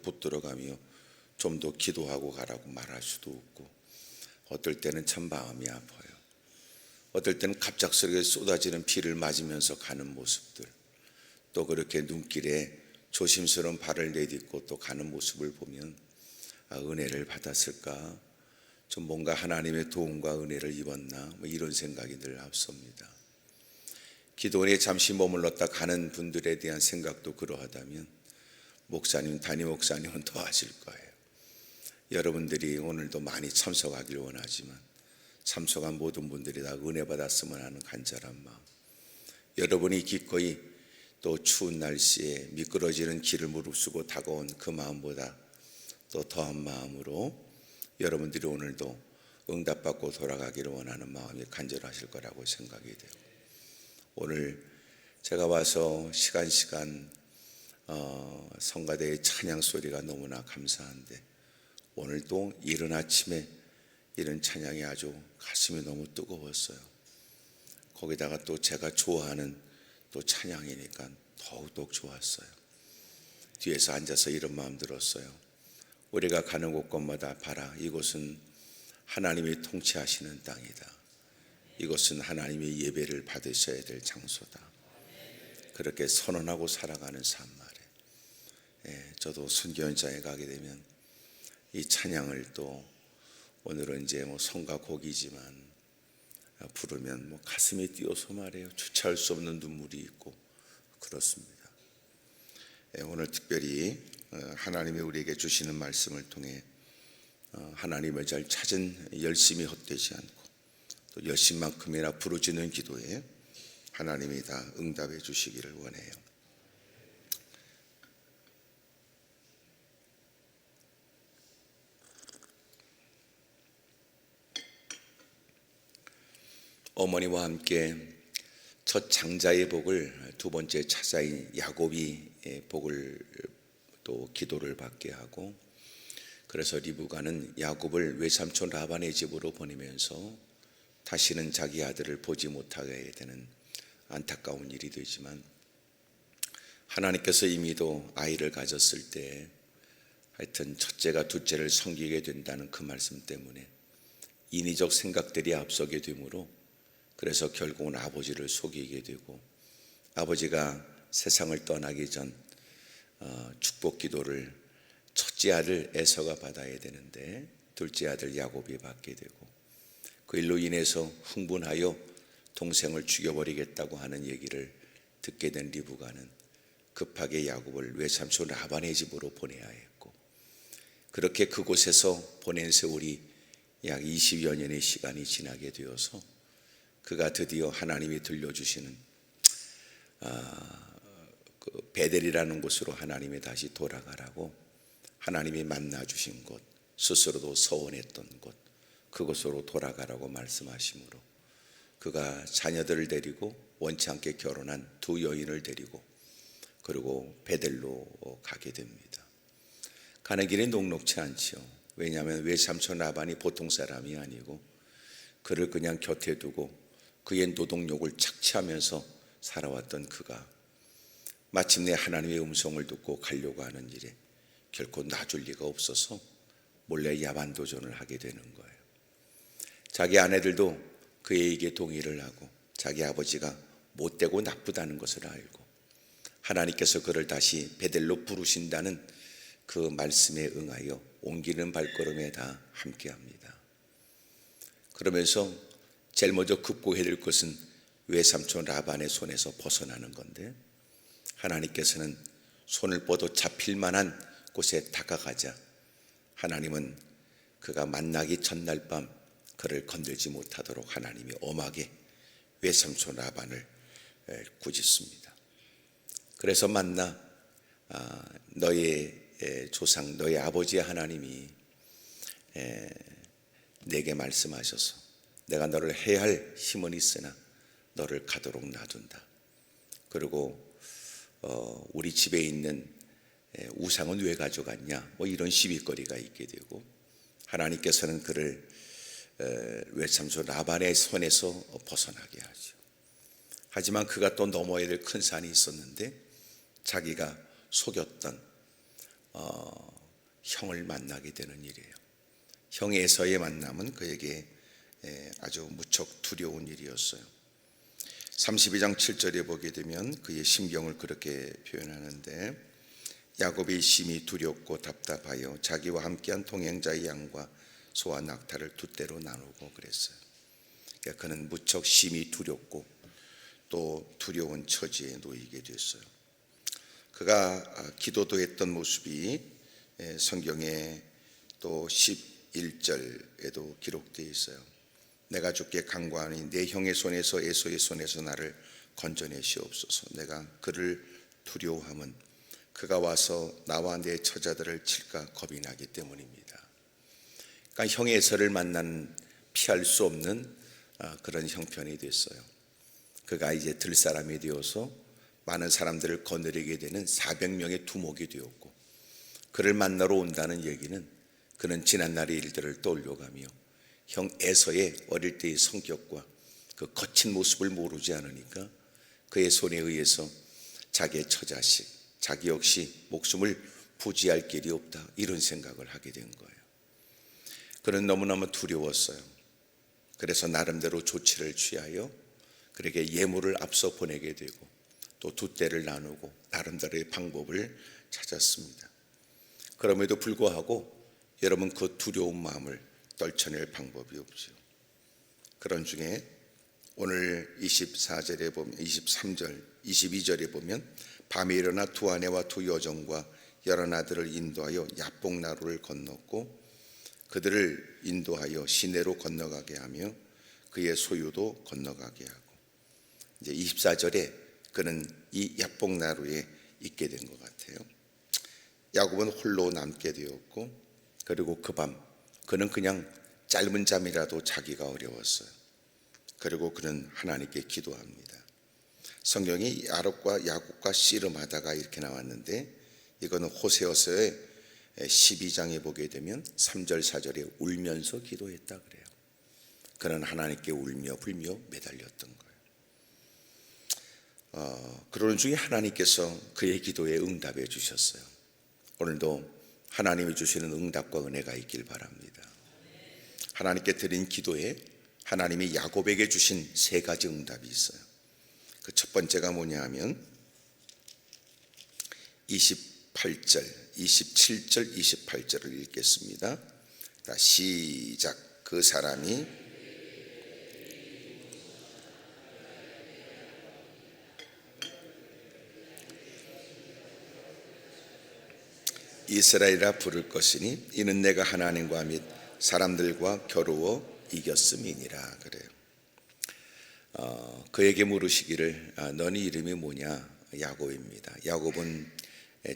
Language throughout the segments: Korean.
붙들어가며 좀 더 기도하고 가라고 말할 수도 없고, 어떨 때는 참 마음이 아파요. 어떨 때는 갑작스럽게 쏟아지는 비를 맞으면서 가는 모습들, 또 그렇게 눈길에 조심스러운 발을 내딛고 또 가는 모습을 보면 은혜를 받았을까, 좀 뭔가 하나님의 도움과 은혜를 입었나, 이런 생각이 늘 앞섭니다. 기도원에 잠시 머물렀다 가는 분들에 대한 생각도 그러하다면 목사님, 담임 목사님은 더 하실 거예요. 여러분들이 오늘도 많이 참석하길 원하지만 참석한 모든 분들이 다 은혜 받았으면 하는 간절한 마음, 여러분이 기꺼이 또 추운 날씨에 미끄러지는 길을 무릅쓰고 다가온 그 마음보다 또 더한 마음으로 여러분들이 오늘도 응답받고 돌아가기를 원하는 마음이 간절하실 거라고 생각이 되고, 오늘 제가 와서 시간 성가대의 찬양 소리가 너무나 감사한데, 오늘도 이른 아침에 이런 찬양이 아주 가슴이 너무 뜨거웠어요. 거기다가 또 제가 좋아하는 또 찬양이니까 더욱 좋았어요. 뒤에서 앉아서 이런 마음 들었어요. 우리가 가는 곳곳마다 봐라, 이곳은 하나님이 통치하시는 땅이다. 이곳은 하나님의 예배를 받으셔야 될 장소다. 그렇게 선언하고 살아가는 삶말에, 저도 선교연장에 가게 되면 이 찬양을 또 오늘은 이제 성가 곡이지만 부르면 가슴이 뛰어서 말해요. 주체할 수 없는 눈물이 있고 그렇습니다. 오늘 특별히 하나님이 우리에게 주시는 말씀을 통해 하나님을 잘 찾은 열심이 헛되지 않고 또 열심만큼이나 부르짖는 기도에 하나님이 다 응답해 주시기를 원해요. 어머니와 함께 첫 장자의 복을, 두 번째 차자인 야곱이 복을 또 기도를 받게 하고, 그래서 리브가는 야곱을 외삼촌 라반의 집으로 보내면서 다시는 자기 아들을 보지 못하게 되는 안타까운 일이 되지만, 하나님께서 이미도 아이를 가졌을 때 하여튼 첫째가 둘째를 섬기게 된다는 그 말씀 때문에 인위적 생각들이 앞서게 되므로, 그래서 결국은 아버지를 속이게 되고, 아버지가 세상을 떠나기 전 축복 기도를 첫째 아들 에서가 받아야 되는데 둘째 아들 야곱이 받게 되고, 그 일로 인해서 흥분하여 동생을 죽여버리겠다고 하는 얘기를 듣게 된 리브가는 급하게 야곱을 외삼촌 라반의 집으로 보내야 했고, 그렇게 그곳에서 보낸 세월이 약 20여 년의 시간이 지나게 되어서 그가 드디어 하나님이 들려주시는 그 베델이라는 곳으로 하나님이 다시 돌아가라고 하나님이 만나주신 곳, 스스로도 서원했던 곳, 그곳으로 돌아가라고 말씀하시므로 그가 자녀들을 데리고 원치 않게 결혼한 두 여인을 데리고 그리고 베델로 가게 됩니다. 가는 길이 녹록치 않지요. 왜냐하면 외삼촌 라반이 보통 사람이 아니고 그를 그냥 곁에 두고 그의 노동력을 착취하면서 살아왔던 그가 마침내 하나님의 음성을 듣고 가려고 하는 일에 결코 놔줄 리가 없어서 몰래 야반 도전을 하게 되는 거예요. 자기 아내들도 그에게 동의를 하고 자기 아버지가 못되고 나쁘다는 것을 알고 하나님께서 그를 다시 베델로 부르신다는 그 말씀에 응하여 옮기는 발걸음에 다 함께합니다. 그러면서 제일 먼저 급고해야 될 것은 외삼촌 라반의 손에서 벗어나는 건데, 하나님께서는 손을 뻗어 잡힐 만한 곳에 다가가자 하나님은 그가 만나기 전날 밤 그를 건들지 못하도록 하나님이 엄하게 외삼촌 라반을 꾸짖습니다. 그래서 만나 너의 조상 너의 아버지의 하나님이 내게 말씀하셔서 내가 너를 해야 할 힘은 있으나 너를 가도록 놔둔다. 그리고 우리 집에 있는 우상은 왜 가져갔냐, 이런 시비거리가 있게 되고, 하나님께서는 그를 외삼촌 라반의 손에서 벗어나게 하죠. 하지만 그가 또 넘어야 될 큰 산이 있었는데 자기가 속였던 형을 만나게 되는 일이에요. 형에서의 만남은 그에게 아주 무척 두려운 일이었어요. 32장 7절에 보게 되면 그의 심경을 그렇게 표현하는데, 야곱이 심히 두렵고 답답하여 자기와 함께한 동행자의 양과 소와 낙타를 두 떼로 나누고 그랬어요. 그러니까 그는 무척 심히 두렵고 또 두려운 처지에 놓이게 됐어요. 그가 기도도 했던 모습이 성경에 또 11절에도 기록되어 있어요. 내가 주께 간구하니 내 형의 손에서 에서의 손에서 나를 건져내시옵소서. 내가 그를 두려워함은 그가 와서 나와 내 처자들을 칠까 겁이 나기 때문입니다. 그러니까 형의 에서를 만난 피할 수 없는 그런 형편이 됐어요. 그가 이제 들 사람이 되어서 많은 사람들을 거느리게 되는 400명의 두목이 되었고, 그를 만나러 온다는 얘기는 그는 지난날의 일들을 떠올려가며 형 에서의 어릴 때의 성격과 그 거친 모습을 모르지 않으니까 그의 손에 의해서 자기의 처자식, 자기 역시 목숨을 부지할 길이 없다, 이런 생각을 하게 된 거예요. 그는 너무너무 두려웠어요. 그래서 나름대로 조치를 취하여 그에게 예물을 앞서 보내게 되고 또 두 떼를 나누고 나름대로의 방법을 찾았습니다. 그럼에도 불구하고 여러분, 그 두려운 마음을 떨쳐낼 방법이 없죠. 그런 중에 오늘 24절에 보면, 23절, 22절에 보면 밤에 일어나 두 아내와 두 여종과 여러 아들을 인도하여 야복나루를 건넜고 그들을 인도하여 시내로 건너가게 하며 그의 소유도 건너가게 하고, 이제 24절에 그는 이 야복나루에 있게 된 것 같아요. 야곱은 홀로 남게 되었고, 그리고 그 밤 그는 그냥 짧은 잠이라도 자기가 어려웠어요. 그리고 그는 하나님께 기도합니다. 성경이 야곱과 씨름하다가 이렇게 나왔는데, 이거는 호세아서의 12장에 보게 되면 3절 4절에 울면서 기도했다 그래요. 그는 하나님께 울며 불며 매달렸던 거예요. 그러는 중에 하나님께서 그의 기도에 응답해 주셨어요. 오늘도 하나님이 주시는 응답과 은혜가 있길 바랍니다. 하나님께 드린 기도에 하나님이 야곱에게 주신 세 가지 응답이 있어요. 그 첫 번째가 뭐냐 하면 27절, 28절을 읽겠습니다. 시작. 그 사람이 이스라엘이라 부를 것이니 이는 내가 하나님과 및 사람들과 겨루어 이겼음이니라 그래요. 그에게 물으시기를 너는 이름이 뭐냐? 야곱입니다. 야곱은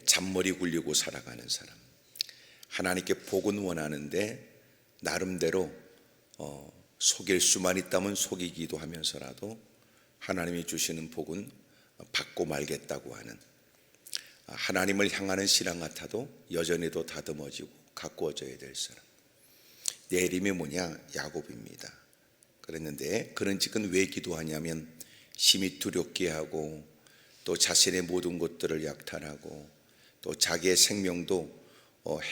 잔머리 굴리고 살아가는 사람, 하나님께 복은 원하는데 나름대로 속일 수만 있다면 속이기도 하면서라도 하나님이 주시는 복은 받고 말겠다고 하는, 하나님을 향하는 신앙 같아도 여전히도 다듬어지고 가꾸어져야 될 사람, 내 이름이 뭐냐? 야곱입니다. 그랬는데 그는 지금 왜 기도하냐면 심히 두렵게 하고 또 자신의 모든 것들을 약탈하고 또 자기의 생명도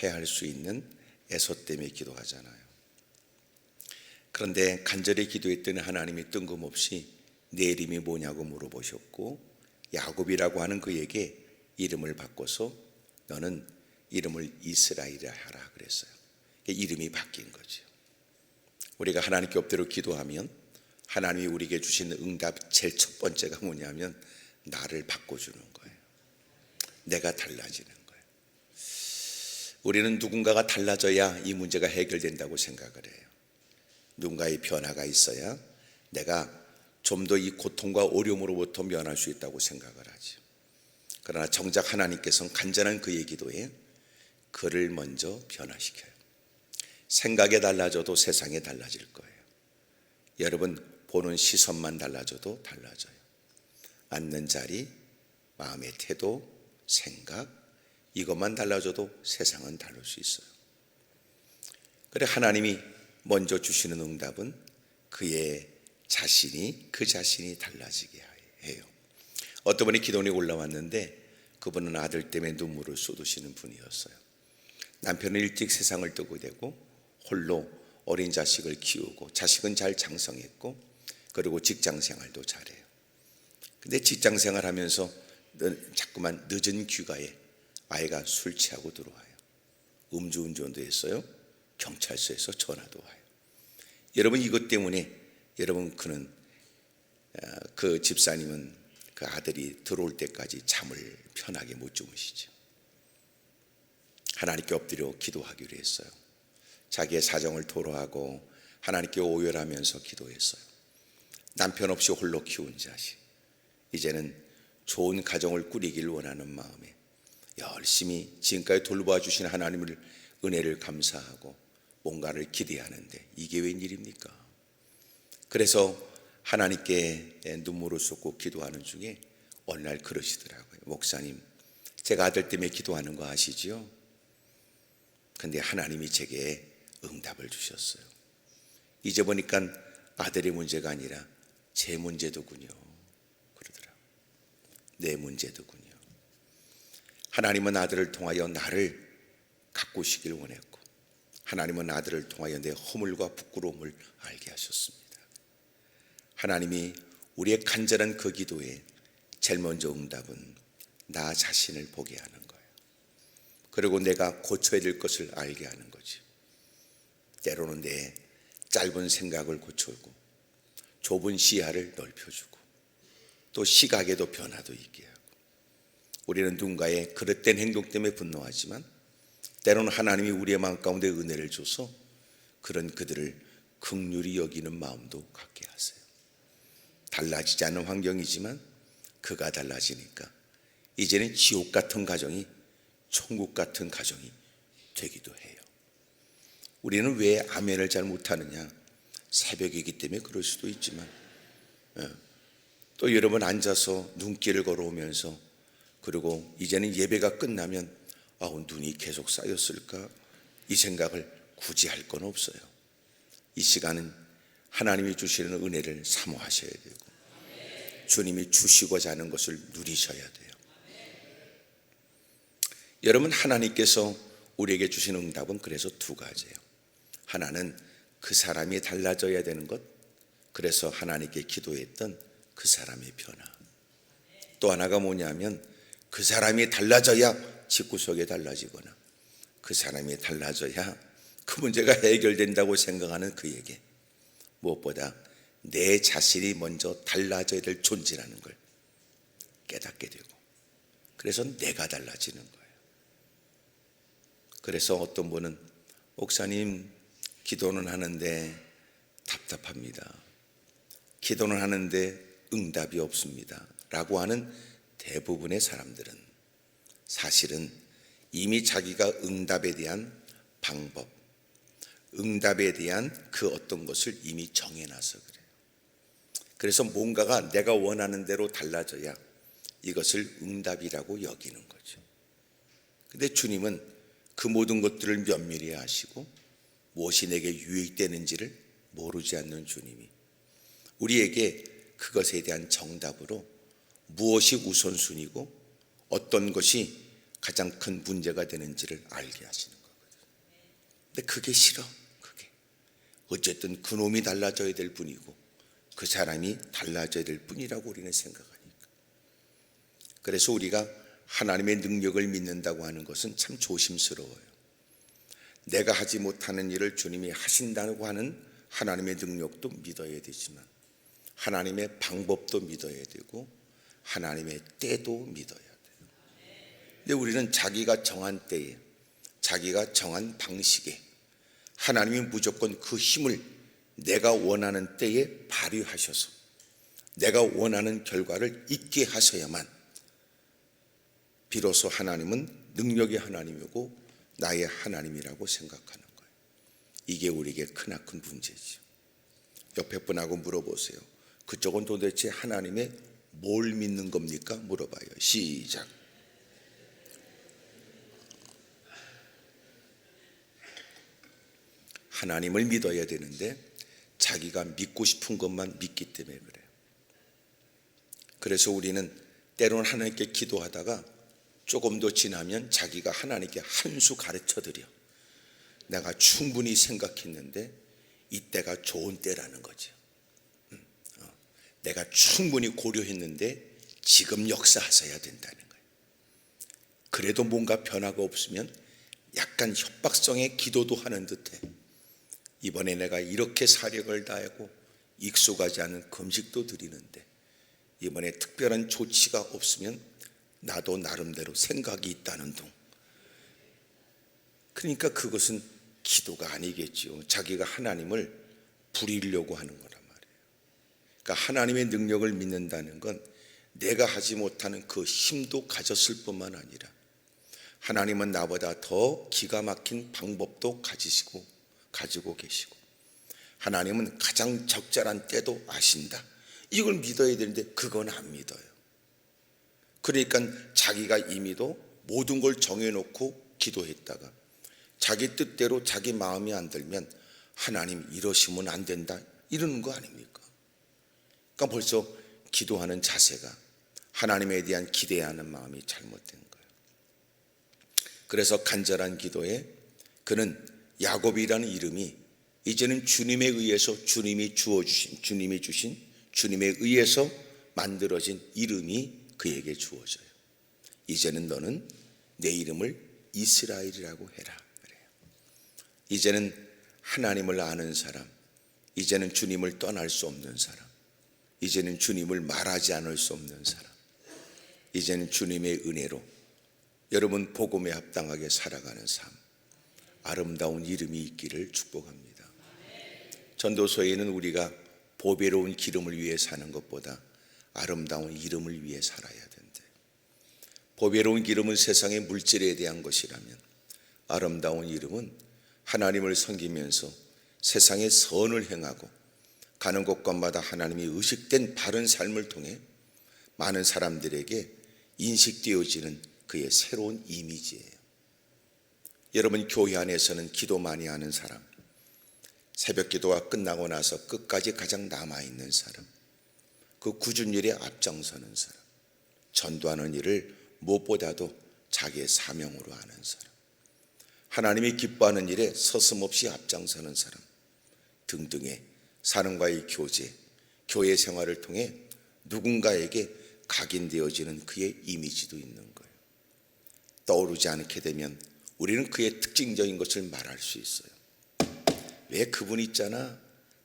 해할 수 있는 에서 때문에 기도하잖아요. 그런데 간절히 기도했더니 하나님이 뜬금없이 내 이름이 뭐냐고 물어보셨고, 야곱이라고 하는 그에게 이름을 바꿔서 너는 이름을 이스라엘이라 하라 그랬어요. 이름이 바뀐 거죠. 우리가 하나님께 엎드려 기도하면 하나님이 우리에게 주시는 응답 제일 첫 번째가 뭐냐면 나를 바꿔주는 거예요. 내가 달라지는 거예요. 우리는 누군가가 달라져야 이 문제가 해결된다고 생각을 해요. 누군가의 변화가 있어야 내가 좀 더 이 고통과 어려움으로부터 면할 수 있다고 생각을 하죠. 그러나 정작 하나님께서는 간절한 그의 기도에 그를 먼저 변화시켜요. 생각이 달라져도 세상이 달라질 거예요. 여러분, 보는 시선만 달라져도 달라져요. 앉는 자리, 마음의 태도, 생각, 이것만 달라져도 세상은 다를 수 있어요. 그래 하나님이 먼저 주시는 응답은 그의 자신이, 그 자신이 달라지게 해요. 어떤 분이 기도원에 올라왔는데 그분은 아들 때문에 눈물을 쏟으시는 분이었어요. 남편은 일찍 세상을 뜨게 되고 홀로 어린 자식을 키우고 자식은 잘 장성했고 그리고 직장 생활도 잘해요. 근데 직장 생활하면서 자꾸만 늦은 귀가에 아이가 술 취하고 들어와요. 음주운전도 했어요. 경찰서에서 전화도 와요. 여러분, 이것 때문에 여러분 그 집사님은 그 아들이 들어올 때까지 잠을 편하게 못 주무시죠. 하나님께 엎드려 기도하기로 했어요. 자기의 사정을 토로하고 하나님께 오열하면서 기도했어요. 남편 없이 홀로 키운 자식, 이제는 좋은 가정을 꾸리길 원하는 마음에 열심히 지금까지 돌봐 주신 하나님을 은혜를 감사하고 뭔가를 기대하는데 이게 웬일입니까? 그래서 하나님께 눈물을 쏟고 기도하는 중에 어느 날 그러시더라고요. 목사님, 제가 아들 때문에 기도하는 거 아시죠? 근데 하나님이 제게 응답을 주셨어요. 이제 보니까 아들의 문제가 아니라 제 문제더군요. 그러더라고요. 내 문제더군요. 하나님은 아들을 통하여 나를 가꾸시길 원했고 하나님은 아들을 통하여 내 허물과 부끄러움을 알게 하셨습니다. 하나님이 우리의 간절한 그 기도에 제일 먼저 응답은 나 자신을 보게 하는 거예요. 그리고 내가 고쳐야 될 것을 알게 하는 거지. 때로는 내 짧은 생각을 고쳐주고 좁은 시야를 넓혀주고 또 시각에도 변화도 있게 하고, 우리는 누군가의 그릇된 행동 때문에 분노하지만 때로는 하나님이 우리의 마음 가운데 은혜를 줘서 그런 그들을 긍휼히 여기는 마음도 갖게 하세요. 달라지지 않는 환경이지만 그가 달라지니까 이제는 지옥 같은 가정이 천국 같은 가정이 되기도 해요. 우리는 왜 아멘을 잘 못하느냐? 새벽이기 때문에 그럴 수도 있지만 또 여러분 앉아서 눈길을 걸어오면서 그리고 이제는 예배가 끝나면 눈이 계속 쌓였을까? 이 생각을 굳이 할 건 없어요. 이 시간은 하나님이 주시는 은혜를 사모하셔야 되고 주님이 주시고자 하는 것을 누리셔야 돼요. 여러분, 하나님께서 우리에게 주신 응답은 그래서 두 가지예요. 하나는 그 사람이 달라져야 되는 것, 그래서 하나님께 기도했던 그 사람의 변화. 또 하나가 뭐냐면 그 사람이 달라져야 집구석이 달라지거나 그 사람이 달라져야 그 문제가 해결된다고 생각하는 그에게 무엇보다 내 자신이 먼저 달라져야 될 존재라는 걸 깨닫게 되고, 그래서 내가 달라지는 거예요. 그래서 어떤 분은 목사님, 기도는 하는데 답답합니다. 기도는 하는데 응답이 없습니다 라고 하는 대부분의 사람들은 사실은 이미 자기가 응답에 대한 방법, 응답에 대한 그 어떤 것을 이미 정해놔서 그래요. 그래서 뭔가가 내가 원하는 대로 달라져야 이것을 응답이라고 여기는 거죠. 근데 주님은 그 모든 것들을 면밀히 아시고 무엇이 내게 유익되는지를 모르지 않는 주님이 우리에게 그것에 대한 정답으로 무엇이 우선순위고 어떤 것이 가장 큰 문제가 되는지를 알게 하시는 거거든요. 근데 그게 싫어. 그게 어쨌든 그놈이 달라져야 될 뿐이고 그 사람이 달라져야 될 뿐이라고 우리는 생각하니까. 그래서 우리가 하나님의 능력을 믿는다고 하는 것은 참 조심스러워요. 내가 하지 못하는 일을 주님이 하신다고 하는 하나님의 능력도 믿어야 되지만 하나님의 방법도 믿어야 되고 하나님의 때도 믿어야 돼요. 근데 우리는 자기가 정한 때에 자기가 정한 방식에 하나님이 무조건 그 힘을 내가 원하는 때에 발휘하셔서 내가 원하는 결과를 있게 하셔야만 비로소 하나님은 능력의 하나님이고 나의 하나님이라고 생각하는 거예요. 이게 우리에게 크나큰 문제죠. 옆에 분하고 물어보세요. 그쪽은 도대체 하나님의 뭘 믿는 겁니까? 물어봐요. 시작. 하나님을 믿어야 되는데 자기가 믿고 싶은 것만 믿기 때문에 그래요. 그래서 우리는 때로는 하나님께 기도하다가 조금 더 지나면 자기가 하나님께 한 수 가르쳐 드려. 내가 충분히 생각했는데 이때가 좋은 때라는 거죠. 내가 충분히 고려했는데 지금 역사하셔야 된다는 거예요. 그래도 뭔가 변화가 없으면 약간 협박성의 기도도 하는 듯해. 이번에 내가 이렇게 사력을 다하고 익숙하지 않은 금식도 드리는데 이번에 특별한 조치가 없으면 나도 나름대로 생각이 있다는 둥. 그러니까 그것은 기도가 아니겠지요. 자기가 하나님을 부리려고 하는 거란 말이에요. 그러니까 하나님의 능력을 믿는다는 건 내가 하지 못하는 그 힘도 가졌을 뿐만 아니라 하나님은 나보다 더 기가 막힌 방법도 가지고 계시고 하나님은 가장 적절한 때도 아신다. 이걸 믿어야 되는데 그건 안 믿어요. 그러니까 자기가 이미도 모든 걸 정해놓고 기도했다가 자기 뜻대로 자기 마음이 안 들면 하나님 이러시면 안 된다 이러는 거 아닙니까? 그러니까 벌써 기도하는 자세가 하나님에 대한 기대하는 마음이 잘못된 거예요. 그래서 간절한 기도에 그는 야곱이라는 이름이 이제는 주님에 의해서 주님이 주신 주님에 의해서 만들어진 이름이 그에게 주어져요. 이제는 너는 내 이름을 이스라엘이라고 해라. 그래요. 이제는 하나님을 아는 사람, 이제는 주님을 떠날 수 없는 사람, 이제는 주님을 말하지 않을 수 없는 사람, 이제는 주님의 은혜로 여러분 복음에 합당하게 살아가는 삶, 아름다운 이름이 있기를 축복합니다. 전도서에는 우리가 보배로운 기름을 위해 사는 것보다 아름다운 이름을 위해 살아야 된대. 보배로운 기름은 세상의 물질에 대한 것이라면 아름다운 이름은 하나님을 섬기면서 세상에 선을 행하고 가는 곳곳마다 하나님이 의식된 바른 삶을 통해 많은 사람들에게 인식되어지는 그의 새로운 이미지예요. 여러분 교회 안에서는 기도 많이 하는 사람, 새벽 기도가 끝나고 나서 끝까지 가장 남아있는 사람, 그 굳은 일에 앞장서는 사람, 전도하는 일을 무엇보다도 자기의 사명으로 하는 사람, 하나님이 기뻐하는 일에 서슴없이 앞장서는 사람 등등의 사람과의 교제, 교회 생활을 통해 누군가에게 각인되어지는 그의 이미지도 있는 거예요. 떠오르지 않게 되면 우리는 그의 특징적인 것을 말할 수 있어요. 왜 그분 있잖아,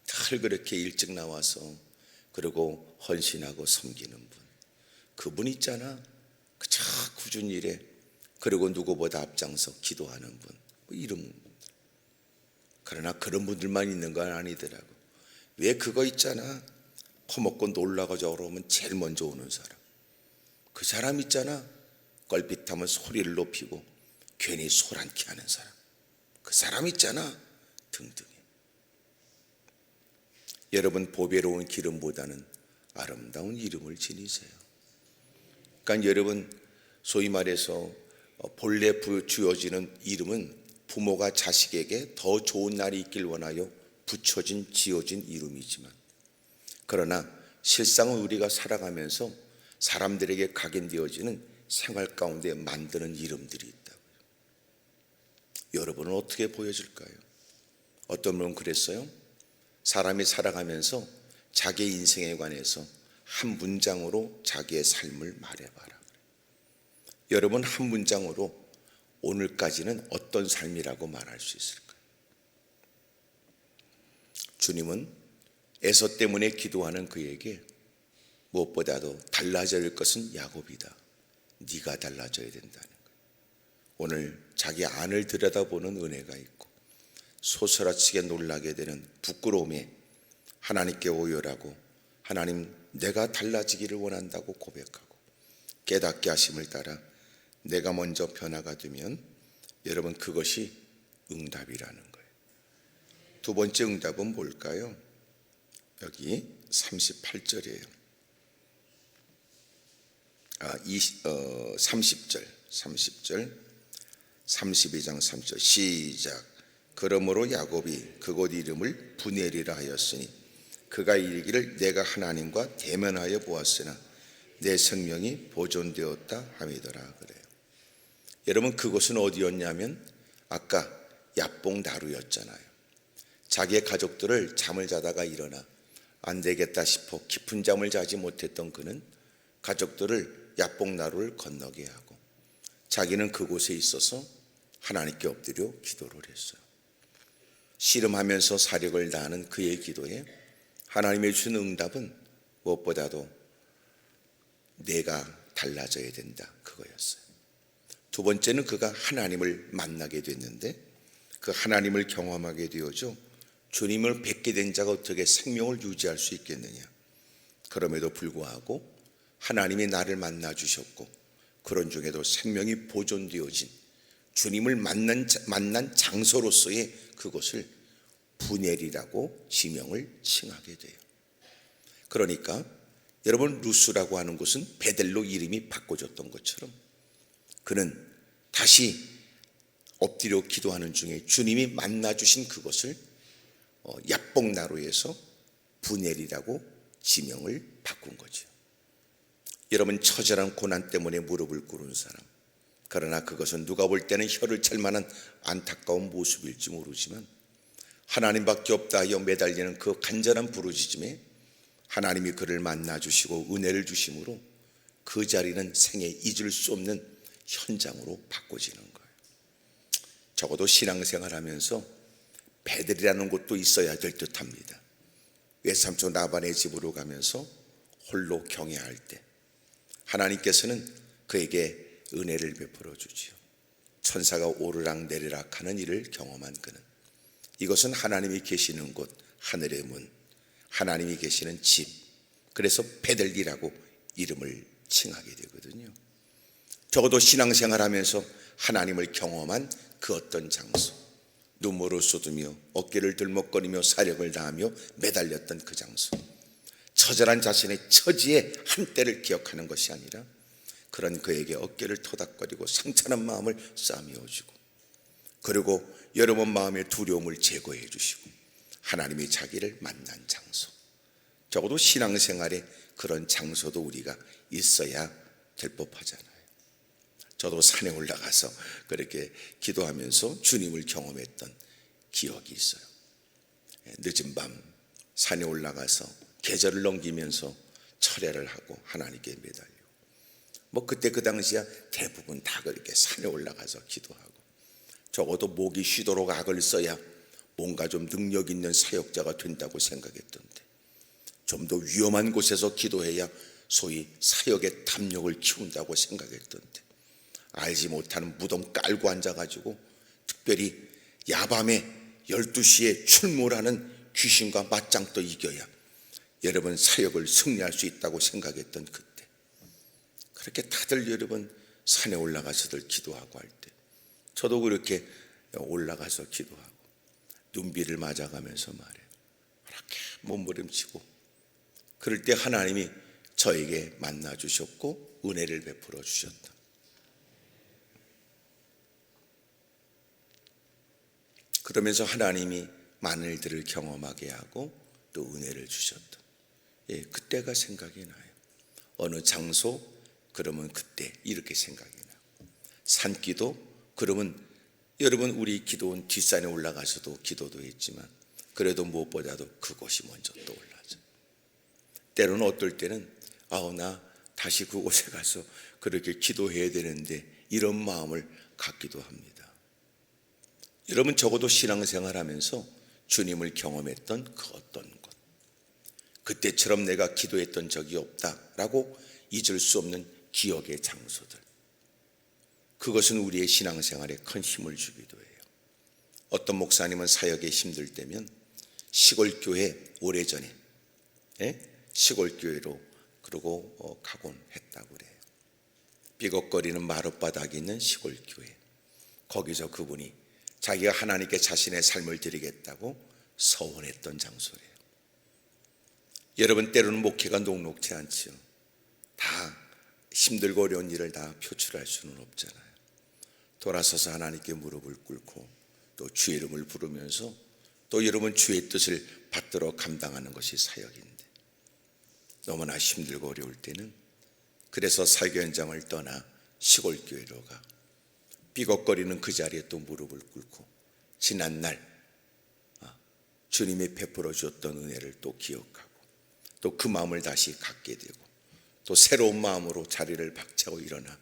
늘 그렇게 일찍 나와서 그리고 헌신하고 섬기는 분, 그분 있잖아, 그저 굳은 일에 그리고 누구보다 앞장서 기도하는 분, 뭐 이런 분들. 그러나 그런 분들만 있는 건 아니더라고. 왜 그거 있잖아, 퍼먹고 놀라고 저러 오면 제일 먼저 오는 사람, 그 사람 있잖아, 껄핏하면 소리를 높이고 괜히 소란케 하는 사람, 그 사람 있잖아 등등. 여러분 보배로운 기름보다는 아름다운 이름을 지니세요. 그러니까 여러분 소위 말해서 본래 주어지는 이름은 부모가 자식에게 더 좋은 날이 있길 원하여 지어진 이름이지만, 그러나 실상은 우리가 살아가면서 사람들에게 각인되어지는 생활 가운데 만드는 이름들이 있다고요. 여러분은 어떻게 보여질까요? 어떤 분은 그랬어요. 사람이 살아가면서 자기 인생에 관해서 한 문장으로 자기의 삶을 말해봐라. 여러분 한 문장으로 오늘까지는 어떤 삶이라고 말할 수 있을까요? 주님은 에서 때문에 기도하는 그에게 무엇보다도 달라져야 할 것은 야곱이다. 네가 달라져야 된다는 거예요. 오늘 자기 안을 들여다보는 은혜가 있고 소스라치게 놀라게 되는 부끄러움에 하나님께 오열하고 하나님 내가 달라지기를 원한다고 고백하고 깨닫게 하심을 따라 내가 먼저 변화가 되면 여러분 그것이 응답이라는 거예요. 두 번째 응답은 뭘까요? 여기 38절이에요. 30절 32장 3절 시작. 그러므로 야곱이 그곳 이름을 브넬이라 하였으니 그가 이르기를 내가 하나님과 대면하여 보았으나 내 생명이 보존되었다 함이더라. 그래요. 여러분, 그곳은 어디였냐면 아까 야뽕나루였잖아요. 자기의 가족들을 잠을 자다가 일어나 안 되겠다 싶어 깊은 잠을 자지 못했던 그는 가족들을 야뽕나루를 건너게 하고 자기는 그곳에 있어서 하나님께 엎드려 기도를 했어요. 씨름하면서 사력을 다하는 그의 기도에 하나님의 주신 응답은 무엇보다도 내가 달라져야 된다, 그거였어요. 두 번째는 그가 하나님을 만나게 됐는데 그 하나님을 경험하게 되어져 주님을 뵙게 된 자가 어떻게 생명을 유지할 수 있겠느냐. 그럼에도 불구하고 하나님이 나를 만나 주셨고 그런 중에도 생명이 보존되어진 주님을 만난 장소로서의 그것을 분엘이라고 지명을 칭하게 돼요. 그러니까 여러분, 루스라고 하는 곳은 베델로 이름이 바꿔졌던 것처럼 그는 다시 엎드려 기도하는 중에 주님이 만나 주신 그것을 야뽕나루에서 분엘이라고 지명을 바꾼 거죠. 여러분, 처절한 고난 때문에 무릎을 꿇은 사람, 그러나 그것은 누가 볼 때는 혀를 찰 만한 안타까운 모습일지 모르지만 하나님밖에 없다 하여 매달리는 그 간절한 부르짖음에 하나님이 그를 만나 주시고 은혜를 주심으로 그 자리는 생애 잊을 수 없는 현장으로 바꿔지는 거예요. 적어도 신앙생활하면서 베델이라는 곳도 있어야 될 듯합니다. 외삼촌 라반의 집으로 가면서 홀로 경외할 때 하나님께서는 그에게 은혜를 베풀어 주지요. 천사가 오르락 내리락 하는 일을 경험한 그는 이것은 하나님이 계시는 곳, 하늘의 문, 하나님이 계시는 집, 그래서 베델리라고 이름을 칭하게 되거든요. 적어도 신앙생활하면서 하나님을 경험한 그 어떤 장소, 눈물을 쏟으며 어깨를 들먹거리며 사력을 다하며 매달렸던 그 장소, 처절한 자신의 처지의 한때를 기억하는 것이 아니라 그런 그에게 어깨를 토닥거리고 상처난 마음을 싸매어주고 그리고 여러분 마음의 두려움을 제거해 주시고 하나님이 자기를 만난 장소, 적어도 신앙생활에 그런 장소도 우리가 있어야 될 법하잖아요. 저도 산에 올라가서 그렇게 기도하면서 주님을 경험했던 기억이 있어요. 늦은 밤 산에 올라가서 계절을 넘기면서 철야를 하고 하나님께 매달리고 그때 그 당시야 대부분 다 그렇게 산에 올라가서 기도하고 적어도 목이 쉬도록 악을 써야 뭔가 좀 능력 있는 사역자가 된다고 생각했던데 좀 더 위험한 곳에서 기도해야 소위 사역의 탐욕을 키운다고 생각했던데 알지 못하는 무덤 깔고 앉아가지고 특별히 야밤에 12시에 출몰하는 귀신과 맞짱 떠 이겨야 여러분 사역을 승리할 수 있다고 생각했던 그때 그렇게 다들 여러분 산에 올라가서들 기도하고 할 때 저도 그렇게 올라가서 기도하고 눈비를 맞아가면서 말해요. 그렇게 몸부림치고 그럴 때 하나님이 저에게 만나 주셨고 은혜를 베풀어 주셨다. 그러면서 하나님이 많은 일들을 경험하게 하고 또 은혜를 주셨다. 그때가 생각이 나요. 어느 장소 그러면 그때 이렇게 생각이 나고 산기도 그러면 여러분 우리 기도원 뒷산에 올라가서도 기도도 했지만 그래도 무엇보다도 그곳이 먼저 떠올라져. 때로는 어떨 때는 나 다시 그곳에 가서 그렇게 기도해야 되는데 이런 마음을 갖기도 합니다. 여러분 적어도 신앙생활하면서 주님을 경험했던 그 어떤 것 그때처럼 내가 기도했던 적이 없다라고 잊을 수 없는 기억의 장소들 그것은 우리의 신앙생활에 큰 힘을 주기도 해요. 어떤 목사님은 사역에 힘들 때면 시골교회 오래전에 시골교회로 그러고 가곤 했다고 그래요. 삐걱거리는 마룻바닥이 있는 시골교회 거기서 그분이 자기가 하나님께 자신의 삶을 드리겠다고 서원했던 장소래요. 여러분 때로는 목회가 녹록지 않지요. 다 힘들고 어려운 일을 다 표출할 수는 없잖아요. 돌아서서 하나님께 무릎을 꿇고 또 주의 이름을 부르면서 또 여러분 주의 뜻을 받들어 감당하는 것이 사역인데 너무나 힘들고 어려울 때는 그래서 사교 현장을 떠나 시골교회로 가 삐걱거리는 그 자리에 또 무릎을 꿇고 지난날 주님이 베풀어 주었던 은혜를 또 기억하고 또 그 마음을 다시 갖게 되고 또 새로운 마음으로 자리를 박차고 일어나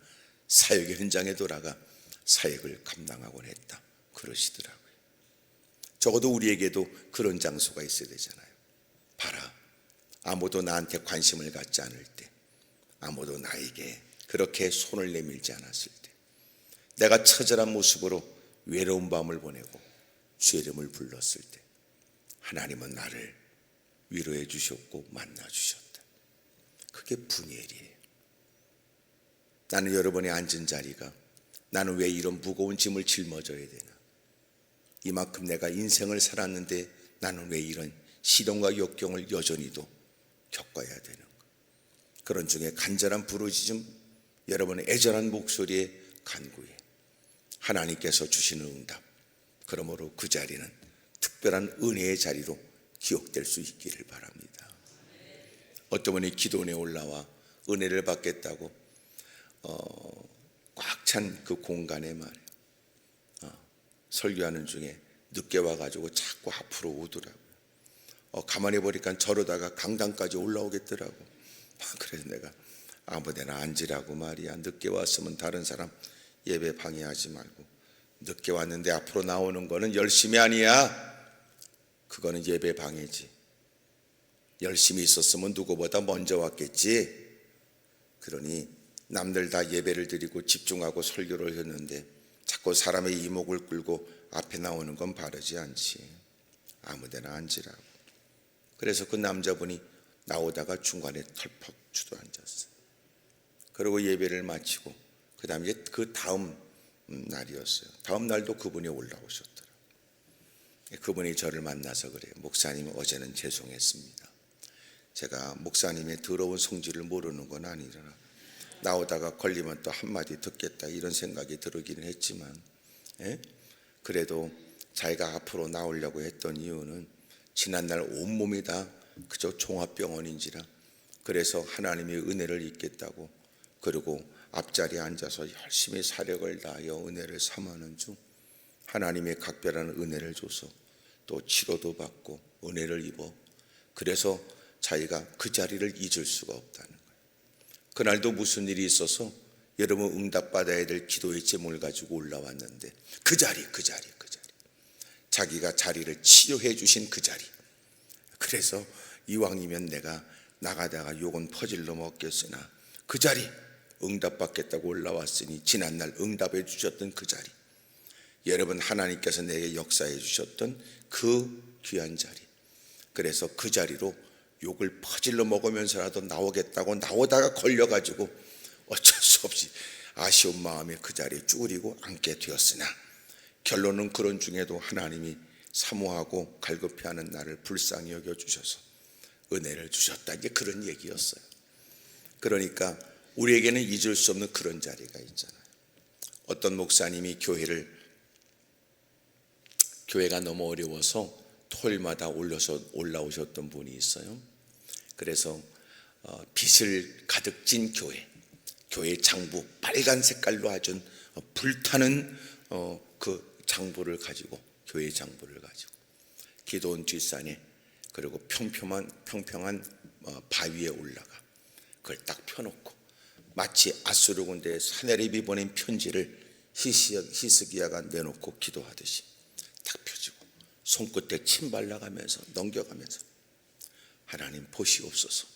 사역의 현장에 돌아가 사역을 감당하곤 했다 그러시더라고요. 적어도 우리에게도 그런 장소가 있어야 되잖아요. 봐라, 아무도 나한테 관심을 갖지 않을 때, 아무도 나에게 그렇게 손을 내밀지 않았을 때, 내가 처절한 모습으로 외로운 밤을 보내고 주의 이름을 불렀을 때 하나님은 나를 위로해 주셨고 만나 주셨다. 그게 분이엘이에요. 나는 여러분이 앉은 자리가 나는 왜 이런 무거운 짐을 짊어져야 되나? 이만큼 내가 인생을 살았는데 나는 왜 이런 시련과 역경을 여전히도 겪어야 되는가? 그런 중에 간절한 부르짖음, 여러분의 애절한 목소리에 간구에 하나님께서 주시는 응답, 그러므로 그 자리는 특별한 은혜의 자리로 기억될 수 있기를 바랍니다. 어떤 분이 기도원에 올라와 은혜를 받겠다고 꽉 찬 그 공간에 말이에요. 설교하는 중에 늦게 와가지고 자꾸 앞으로 오더라고요. 가만히 보니까 저러다가 강당까지 올라오겠더라고. 그래서 내가 아무데나 앉으라고 말이야. 늦게 왔으면 다른 사람 예배 방해하지 말고. 늦게 왔는데 앞으로 나오는 거는 열심이 아니야. 그거는 예배 방해지. 열심히 있었으면 누구보다 먼저 왔겠지. 그러니 남들 다 예배를 드리고 집중하고 설교를 했는데 자꾸 사람의 이목을 끌고 앞에 나오는 건 바르지 않지. 아무데나 앉으라고. 그래서 그 남자분이 나오다가 중간에 털퍽 주저앉았어요. 그리고 예배를 마치고 그 다음에 그 다음 날이었어요. 다음 날도 그분이 올라오셨더라고요. 그분이 저를 만나서 그래요. 목사님, 어제는 죄송했습니다. 제가 목사님의 더러운 성질을 모르는 건 아니라 나오다가 걸리면 또 한마디 듣겠다 이런 생각이 들기는 했지만 그래도 자기가 앞으로 나오려고 했던 이유는 지난날 온몸이 다 그저 종합병원인지라 그래서 하나님의 은혜를 잊겠다고 그리고 앞자리에 앉아서 열심히 사력을 다하여 은혜를 삼하는 중 하나님의 각별한 은혜를 줘서 또 치료도 받고 은혜를 입어 그래서 자기가 그 자리를 잊을 수가 없다는 거예요. 그날도 무슨 일이 있어서 여러분 응답받아야 될 기도의 제목을 가지고 올라왔는데 그 자리 자기가 자리를 치료해 주신 그 자리. 그래서 이왕이면 내가 나가다가 욕은 퍼질러 먹겠으나 그 자리 응답받겠다고 올라왔으니 지난날 응답해 주셨던 그 자리, 여러분 하나님께서 내게 역사해 주셨던 그 귀한 자리, 그래서 그 자리로 욕을 퍼질러 먹으면서라도 나오겠다고 나오다가 걸려가지고 어쩔 수 없이 아쉬운 마음에 그 자리에 쭈그리고 앉게 되었으나 결론은 그런 중에도 하나님이 사모하고 갈급해하는 나를 불쌍히 여겨주셔서 은혜를 주셨다, 이제 그런 얘기였어요. 그러니까 우리에게는 잊을 수 없는 그런 자리가 있잖아요. 어떤 목사님이 교회가 너무 어려워서 토요일마다 올라오셨던 분이 있어요. 그래서 빛을 가득 찐 교회 장부 빨간 색깔로 아주 불타는 그 장부를 가지고, 교회 장부를 가지고 기도원 뒷산에 그리고 평평한 바위에 올라가 그걸 딱 펴놓고 마치 아수르 군대에 사내립이 보낸 편지를 히스기야가 내놓고 기도하듯이 딱 펴지고 손끝에 침 발라가면서 넘겨가면서 하나님 보시옵소서,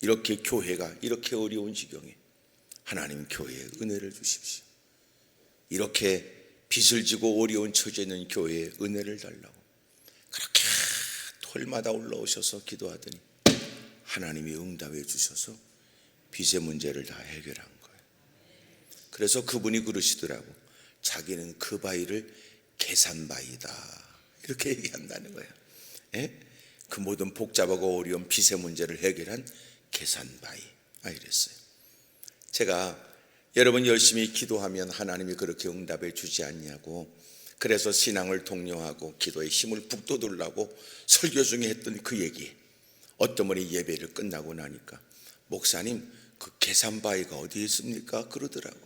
이렇게 교회가 이렇게 어려운 지경에 하나님 교회에 은혜를 주십시오. 이렇게 빚을 지고 어려운 처지에 있는 교회에 은혜를 달라고 그렇게 토요일마다 올라오셔서 기도하더니 하나님이 응답해 주셔서 빚의 문제를 다 해결한 거예요. 그래서 그분이 그러시더라고, 자기는 그 바위를 계산바위다 이렇게 얘기한다는 거예요. 그 모든 복잡하고 어려운 빚의 문제를 해결한 계산바위 이랬어요. 제가 여러분 열심히 기도하면 하나님이 그렇게 응답해 주지 않냐고, 그래서 신앙을 독려하고 기도에 힘을 북돋으려고 설교 중에 했던 그 얘기, 어떤 분이 예배를 끝나고 나니까 목사님 그 계산바위가 어디 있습니까? 그러더라고.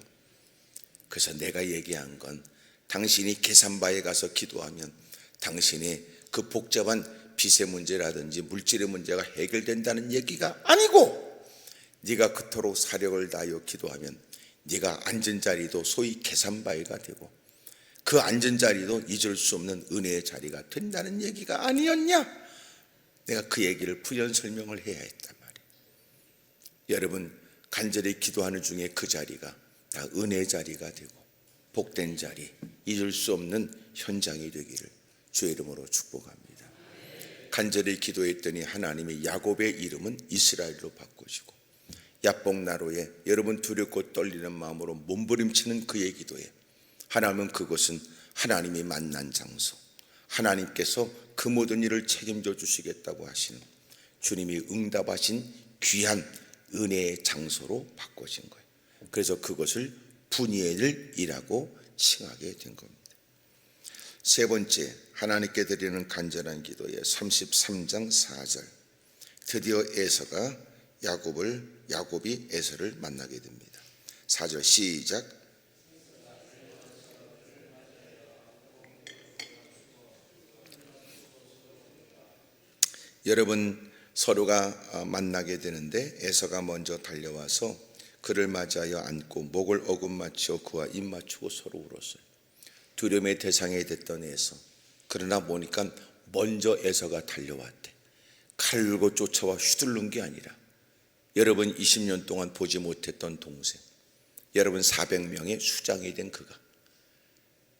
그래서 내가 얘기한 건 당신이 계산바에 가서 기도하면 당신의 그 복잡한 빚의 문제라든지 물질의 문제가 해결된다는 얘기가 아니고, 네가 그토록 사력을 다하여 기도하면 네가 앉은 자리도 소위 계산바위가 되고 그 앉은 자리도 잊을 수 없는 은혜의 자리가 된다는 얘기가 아니었냐? 내가 그 얘기를 부연 설명을 해야 했단 말이에요. 여러분, 간절히 기도하는 중에 그 자리가 다 은혜의 자리가 되고 복된 자리, 잊을 수 없는 현장이 되기를 주의 이름으로 축복합니다. 간절히 기도했더니 하나님의 야곱의 이름은 이스라엘로 바꾸시고 야복나루에 여러분 두렵고 떨리는 마음으로 몸부림치는 그의 기도에 하나님은 그것은 하나님이 만난 장소, 하나님께서 그 모든 일을 책임져 주시겠다고 하시는 주님이 응답하신 귀한 은혜의 장소로 바꿔진 거예요. 그래서 그것을 분이엘이라고 칭하게 된 겁니다. 세 번째, 하나님께 드리는 간절한 기도의 33장 4절, 드디어 에서가 야곱이 에서를 만나게 됩니다. 4절 시작. 여러분, 서로가 만나게 되는데 에서가 먼저 달려와서 그를 맞이하여 안고 목을 어긋맞추어 그와 입 맞추고 서로 울었어요. 두려움의 대상이 됐던 에서, 그러나 보니까 먼저 에서가 달려왔대. 칼을 들고 쫓아와 휘둘른 게 아니라 여러분 20년 동안 보지 못했던 동생, 여러분 400명의 수장이 된 그가,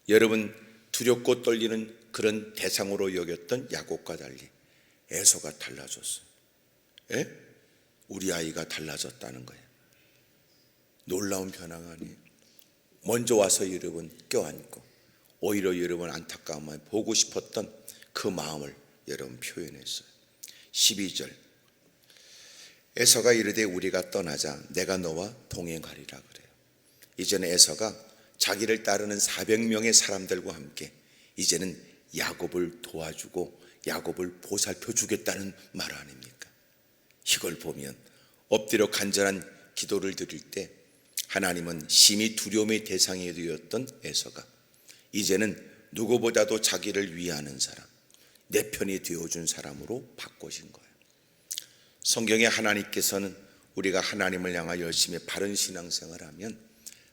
여러분 두렵고 떨리는 그런 대상으로 여겼던 야곱과 달리 에서가 달라졌어요. 우리 아이가 달라졌다는 거예요. 놀라운 변화가 아니에요. 먼저 와서 여러분 껴안고 오히려 여러분 안타까움만 보고 싶었던 그 마음을 여러분 표현했어요. 12절, 에서가 이르되 우리가 떠나자 내가 너와 동행하리라 그래요. 이제는 에서가 자기를 따르는 400명의 사람들과 함께 이제는 야곱을 도와주고 야곱을 보살펴 주겠다는 말 아닙니까? 이걸 보면 엎드려 간절한 기도를 드릴 때 하나님은 심히 두려움의 대상이 되었던 에서가 이제는 누구보다도 자기를 위하는 사람, 내 편이 되어준 사람으로 바꿔진 거예요. 성경에 하나님께서는 우리가 하나님을 향하여 열심히 바른 신앙생활을 하면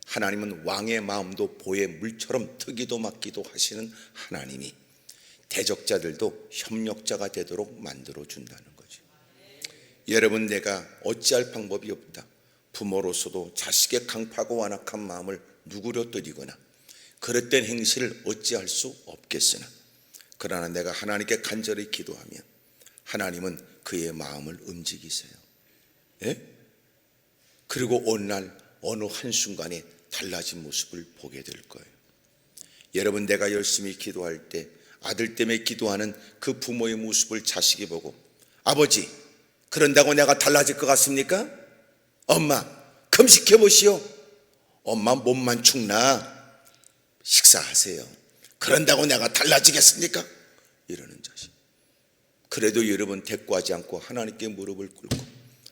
하나님은 왕의 마음도 보의 물처럼 트기도 막기도 하시는 하나님이 대적자들도 협력자가 되도록 만들어 준다는 거죠. 여러분, 내가 어찌할 방법이 없다. 부모로서도 자식의 강팍하고 완악한 마음을 누그러뜨리거나 그릇된 행실을 어찌할 수 없겠으나, 그러나 내가 하나님께 간절히 기도하면 하나님은 그의 마음을 움직이세요. 그리고 어느 날 어느 한순간에 달라진 모습을 보게 될 거예요. 여러분, 내가 열심히 기도할 때 아들 때문에 기도하는 그 부모의 모습을 자식이 보고, 아버지, 그런다고 내가 달라질 것 같습니까? 엄마, 금식해 보시오. 엄마 몸만 축나 식사하세요. 그런다고 내가 달라지겠습니까? 이러는 자식. 그래도 여러분 대꾸하지 않고 하나님께 무릎을 꿇고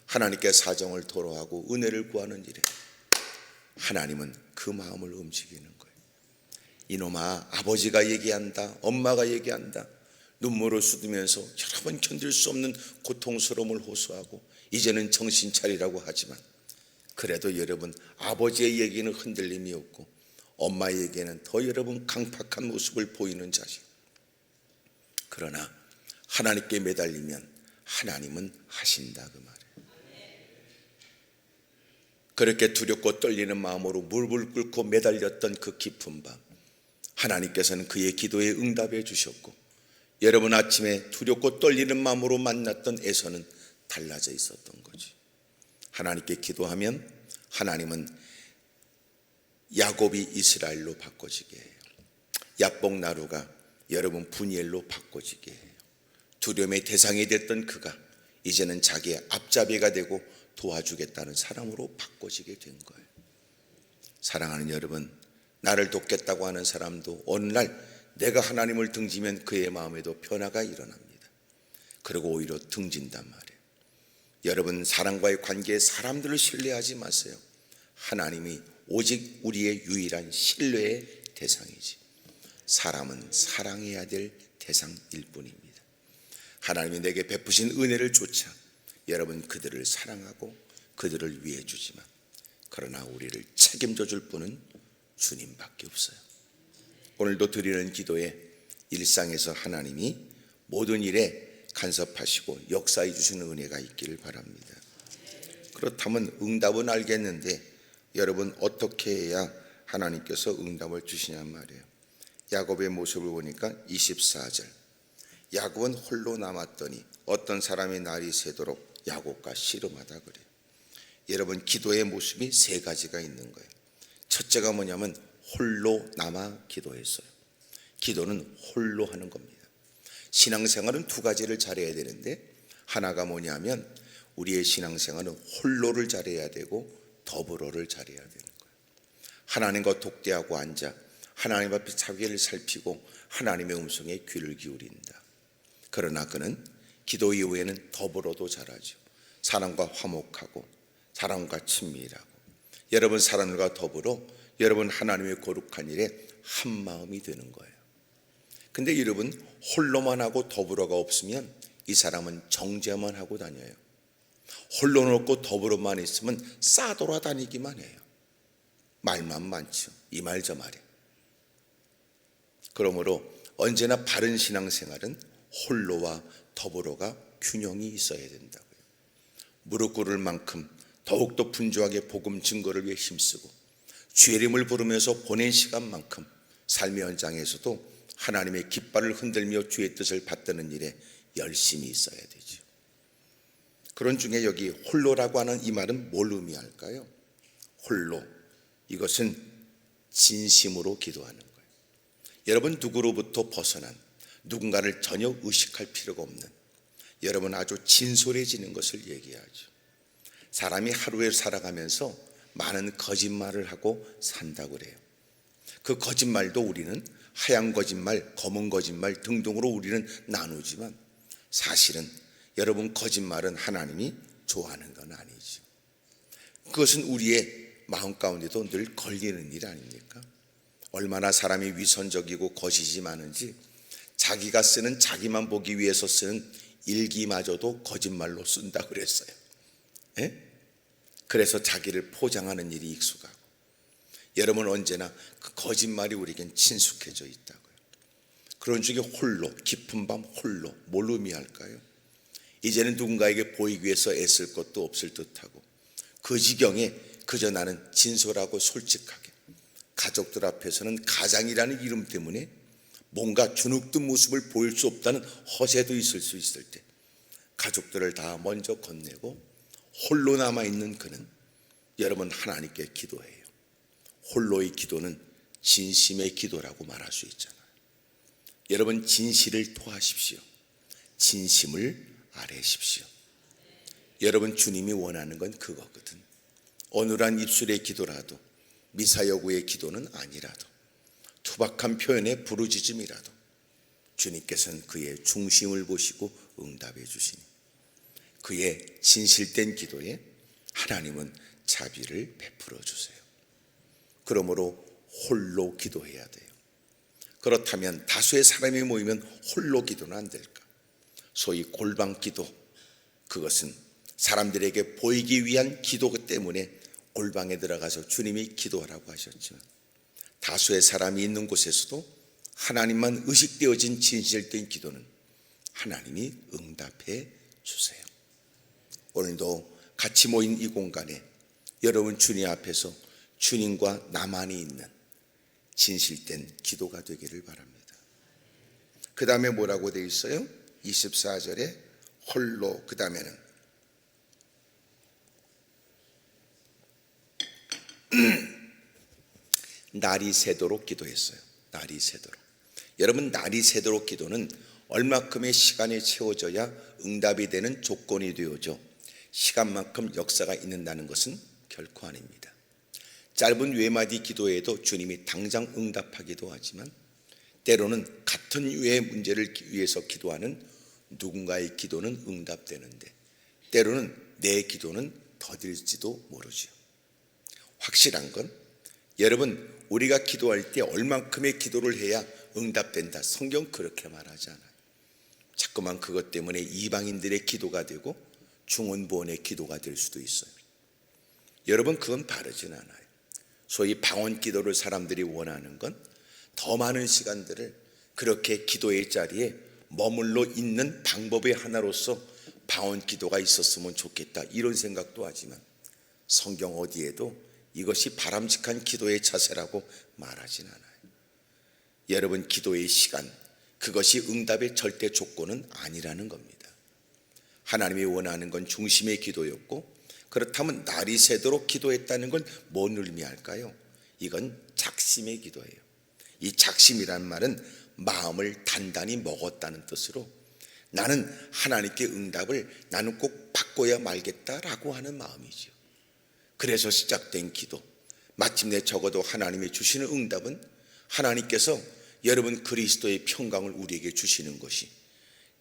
하나님께 사정을 토로하고 은혜를 구하는 일에 하나님은 그 마음을 움직이는 거예요. 이놈아, 아버지가 얘기한다, 엄마가 얘기한다, 눈물을 쏟으면서 여러 번 견딜 수 없는 고통스러움을 호소하고 이제는 정신 차리라고 하지만, 그래도 여러분 아버지의 얘기는 흔들림이 없고 엄마의 얘기는 더 여러분 강팍한 모습을 보이는 자식. 그러나 하나님께 매달리면 하나님은 하신다, 그 말이에요. 그렇게 두렵고 떨리는 마음으로 무릎을 꿇고 매달렸던 그 깊은 밤, 하나님께서는 그의 기도에 응답해 주셨고, 여러분 아침에 두렵고 떨리는 마음으로 만났던 에서는 달라져 있었던 거지. 하나님께 기도하면 하나님은 야곱이 이스라엘로 바꿔지게 해요. 야복나루가 여러분 분이엘로 바꿔지게 해요. 두려움의 대상이 됐던 그가 이제는 자기의 앞잡이가 되고 도와주겠다는 사람으로 바꿔지게 된 거예요. 사랑하는 여러분, 나를 돕겠다고 하는 사람도 어느 날 내가 하나님을 등지면 그의 마음에도 변화가 일어납니다. 그리고 오히려 등진단 말이에요. 여러분, 사람과의 관계에 사람들을 신뢰하지 마세요. 하나님이 오직 우리의 유일한 신뢰의 대상이지, 사람은 사랑해야 될 대상일 뿐입니다. 하나님이 내게 베푸신 은혜를 쫓아 여러분 그들을 사랑하고 그들을 위해 주지만, 그러나 우리를 책임져 줄 분은 주님밖에 없어요. 오늘도 드리는 기도에 일상에서 하나님이 모든 일에 간섭하시고 역사해 주시는 은혜가 있기를 바랍니다. 그렇다면 응답은 알겠는데 여러분 어떻게 해야 하나님께서 응답을 주시냔 말이에요. 야곱의 모습을 보니까 24절, 야곱은 홀로 남았더니 어떤 사람이 날이 새도록 야곱과 씨름하다 그래요. 여러분 기도의 모습이 세 가지가 있는 거예요. 첫째가 뭐냐면 홀로 남아 기도했어요. 기도는 홀로 하는 겁니다. 신앙생활은 두 가지를 잘해야 되는데, 하나가 뭐냐면 우리의 신앙생활은 홀로를 잘해야 되고 더불어를 잘해야 되는 거예요. 하나님과 독대하고 앉아 하나님 앞에 자기를 살피고 하나님의 음성에 귀를 기울인다. 그러나 그는 기도 이후에는 더불어도 잘하죠. 사람과 화목하고 사람과 친밀하고, 여러분 사람들과 더불어 여러분 하나님의 거룩한 일에 한 마음이 되는 거예요. 근데 여러분 홀로만 하고 더불어가 없으면 이 사람은 정죄만 하고 다녀요. 홀로는 없고 더불어만 있으면 싸돌아다니기만 해요. 말만 많죠. 이 말 저 말에. 그러므로 언제나 바른 신앙생활은 홀로와 더불어가 균형이 있어야 된다고요. 무릎 꿇을 만큼 더욱더 분주하게 복음 증거를 위해 힘쓰고 주의 이름을 부르면서 보낸 시간만큼 삶의 현장에서도 하나님의 깃발을 흔들며 주의 뜻을 받드는 일에 열심히 있어야 되죠. 그런 중에 여기 홀로라고 하는 이 말은 뭘 의미할까요? 홀로, 이것은 진심으로 기도하는 거예요. 여러분 누구로부터 벗어난, 누군가를 전혀 의식할 필요가 없는, 여러분 아주 진솔해지는 것을 얘기하죠. 사람이 하루에 살아가면서 많은 거짓말을 하고 산다고 그래요. 그 거짓말도 우리는 하얀 거짓말, 검은 거짓말 등등으로 우리는 나누지만, 사실은 여러분 거짓말은 하나님이 좋아하는 건 아니죠. 그것은 우리의 마음 가운데도 늘 걸리는 일 아닙니까? 얼마나 사람이 위선적이고 거짓이 많은지, 자기가 쓰는, 자기만 보기 위해서 쓰는 일기마저도 거짓말로 쓴다 그랬어요. 예? 그래서 자기를 포장하는 일이 익숙하고, 여러분 언제나 그 거짓말이 우리에겐 친숙해져 있다고요. 그런 중에 홀로, 깊은 밤 홀로, 뭘 의미할까요? 이제는 누군가에게 보이기 위해서 애쓸 것도 없을 듯하고, 그 지경에 그저 나는 진솔하고 솔직하게, 가족들 앞에서는 가장이라는 이름 때문에 뭔가 주눅든 모습을 보일 수 없다는 허세도 있을 수 있을 때 가족들을 다 먼저 건네고 홀로 남아있는 그는 여러분 하나님께 기도해요. 홀로의 기도는 진심의 기도라고 말할 수 있잖아요. 여러분 진실을 토하십시오. 진심을 아뢰십시오. 여러분 주님이 원하는 건 그거거든. 어눌한 입술의 기도라도, 미사여구의 기도는 아니라도, 투박한 표현의 부르짖음이라도 주님께서는 그의 중심을 보시고 응답해 주시니, 그의 진실된 기도에 하나님은 자비를 베풀어 주세요. 그러므로 홀로 기도해야 돼요. 그렇다면 다수의 사람이 모이면 홀로 기도는 안 될까? 소위 골방 기도, 그것은 사람들에게 보이기 위한 기도 때문에 골방에 들어가서 주님이 기도하라고 하셨지만, 다수의 사람이 있는 곳에서도 하나님만 의식되어진 진실된 기도는 하나님이 응답해 주세요. 오늘도 같이 모인 이 공간에 여러분 주님 앞에서 주님과 나만이 있는 진실된 기도가 되기를 바랍니다. 그 다음에 뭐라고 되어 있어요? 24절에 홀로, 그 다음에는 날이 새도록 기도했어요. 날이 새도록. 여러분 날이 새도록 기도는 얼마큼의 시간이 채워져야 응답이 되는 조건이 되어져 시간만큼 역사가 있는다는 것은 결코 아닙니다. 짧은 외마디 기도에도 주님이 당장 응답하기도 하지만, 때로는 같은 유의 문제를 위해서 기도하는 누군가의 기도는 응답되는데 때로는 내 기도는 더딜지도 모르죠. 확실한 건 여러분, 우리가 기도할 때 얼만큼의 기도를 해야 응답된다, 성경 그렇게 말하지 않아요. 자꾸만 그것 때문에 이방인들의 기도가 되고 중언부언의 기도가 될 수도 있어요. 여러분, 그건 바르진 않아요. 소위 방언 기도를 사람들이 원하는 건 더 많은 시간들을 그렇게 기도의 자리에 머물러 있는 방법의 하나로서 방언 기도가 있었으면 좋겠다, 이런 생각도 하지만 성경 어디에도 이것이 바람직한 기도의 자세라고 말하진 않아요. 여러분, 기도의 시간, 그것이 응답의 절대 조건은 아니라는 겁니다. 하나님이 원하는 건 중심의 기도였고, 그렇다면 날이 새도록 기도했다는 건 뭔 의미할까요? 이건 작심의 기도예요. 이 작심이란 말은 마음을 단단히 먹었다는 뜻으로 나는 하나님께 응답을 나는 꼭 받고야 말겠다라고 하는 마음이죠. 그래서 시작된 기도, 마침내 적어도 하나님이 주시는 응답은 하나님께서 여러분 그리스도의 평강을 우리에게 주시는 것이